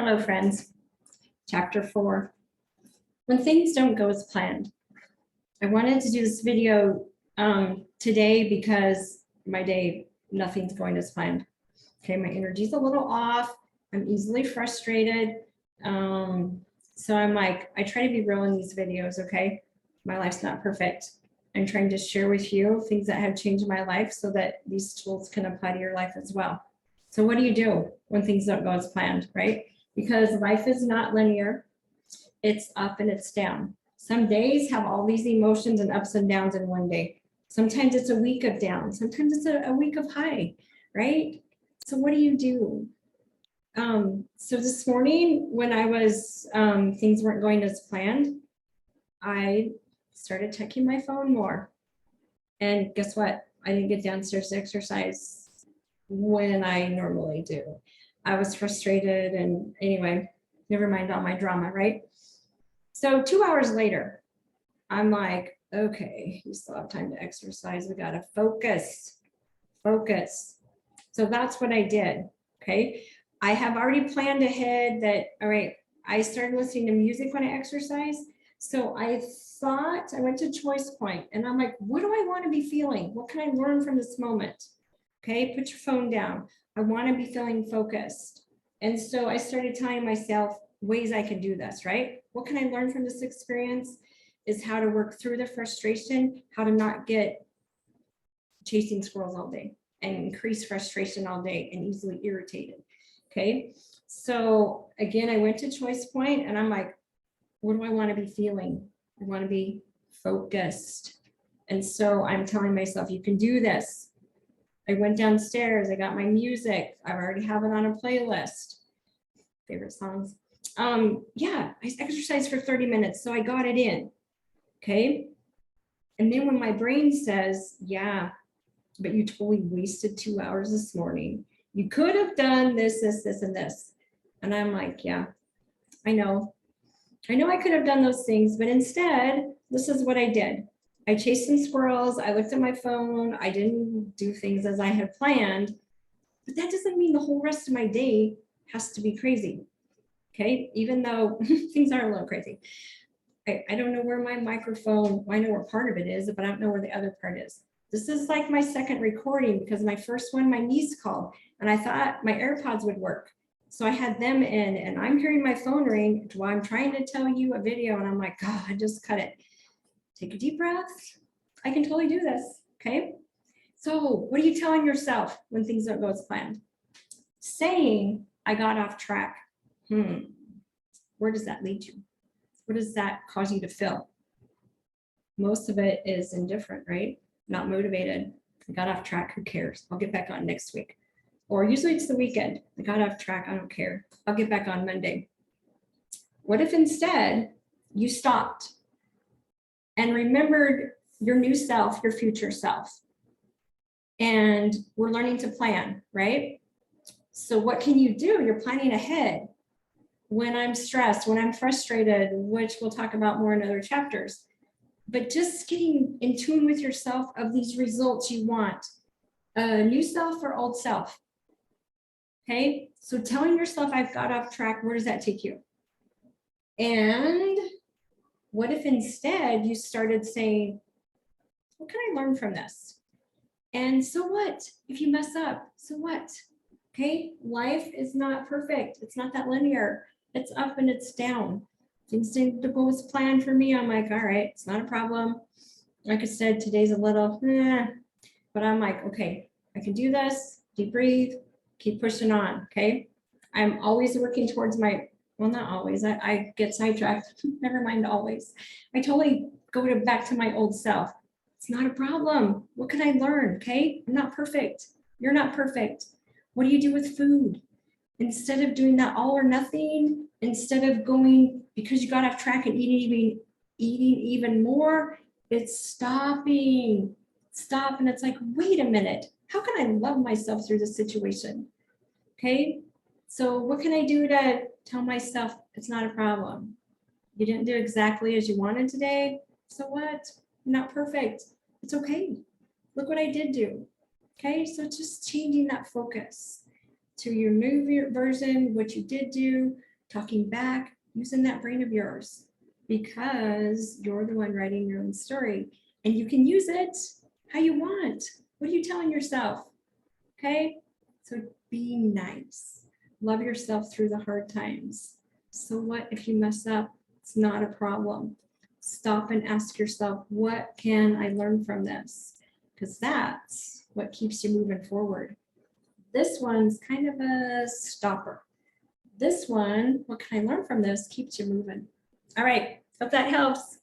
Hello, friends. Chapter 4. When things don't go as planned. I wanted to do this video today because my day, nothing's going as planned. Okay, my energy's a little off. I'm easily frustrated. So I'm like, I try to be real in these videos, okay? My life's not perfect. I'm trying to share with you things that have changed my life so that these tools can apply to your life as well. So what do you do when things don't go as planned, right? Because life is not linear. It's up and it's down. Some days have all these emotions and ups and downs in one day. Sometimes it's a week of down. Sometimes it's a week of high, right? So what do you do? So this morning when I was, things weren't going as planned, I started checking my phone more. And guess what? I didn't get downstairs to exercise when I normally do. I was frustrated and anyway, never mind all my drama, right? So 2 hours later, I'm like, okay, you still have time to exercise. We gotta focus. So that's what I did, okay? I have already planned ahead that, all right, I started listening to music when I exercise. So I thought, I went to Choice Point and I'm like, what do I want to be feeling? What can I learn from this moment? Okay, put your phone down. I want to be feeling focused. And so I started telling myself ways I can do this, right? What can I learn from this experience is how to work through the frustration, how to not get chasing squirrels all day and increase frustration all day and easily irritated. Okay, so again, I went to Choice Point and I'm like, what do I want to be feeling? I want to be focused. And so I'm telling myself, you can do this. I went downstairs, I got my music. I already have it on a playlist. Favorite songs. Yeah, I exercised for 30 minutes, so I got it in. Okay. And then when my brain says, yeah, but you totally wasted 2 hours this morning. You could have done this, and this. And I'm like, yeah, I know I could have done those things, but instead, this is what I did. I chased some squirrels. I looked at my phone. I didn't do things as I had planned, but that doesn't mean the whole rest of my day has to be crazy. Okay, even though things are a little crazy. I don't know where my microphone, well, I know where part of it is, but I don't know where the other part is. This is like my second recording because my first one, my niece called and I thought my AirPods would work. So I had them in and I'm hearing my phone ring while I'm trying to tell you a video and I'm like, God, I just cut it. Take a deep breath. I can totally do this, okay? So what are you telling yourself when things don't go as planned? Saying, I got off track. Where does that lead you? What does that cause you to feel? Most of it is indifferent, right? Not motivated. I got off track, who cares? I'll get back on next week. Or usually it's the weekend. I got off track, I don't care. I'll get back on Monday. What if instead you stopped and remembered your new self, your future self? And we're learning to plan, right? So what can you do? You're planning ahead. When I'm stressed, when I'm frustrated, which we'll talk about more in other chapters, but just getting in tune with yourself of these results you want, new self or old self. Okay, so telling yourself I've got off track, where does that take you? And what if instead you started saying, what can I learn from this? And so what if you mess up? So what? Okay, life is not perfect. It's not that linear. It's up and it's down. Things didn't go as planned for me. I'm like, all right, it's not a problem. Like I said, today's a little, but I'm like, okay, I can do this. Deep breathe, keep pushing on. Okay, I'm always working towards my, well, not always. I get sidetracked. Never mind, always. I totally go back to my old self. It's not a problem. What can I learn? Okay, I'm not perfect. You're not perfect. What do you do with food? Instead of doing that all or nothing, instead of going because you got off track and eating even more, it's stopping. Stop. And it's like, wait a minute. How can I love myself through this situation? Okay. So what can I do to tell myself it's not a problem? You didn't do exactly as you wanted today. So what? You're not perfect. It's okay. Look what I did do. Okay. So just changing that focus to your new version, what you did do, talking back, using that brain of yours, because you're the one writing your own story and you can use it how you want. What are you telling yourself? Okay, so be nice. Love yourself through the hard times. So what if you mess up? It's not a problem. Stop and ask yourself, what can I learn from this? Because that's what keeps you moving forward. This one's kind of a stopper. This one, what can I learn from this, keeps you moving. All right, hope that helps.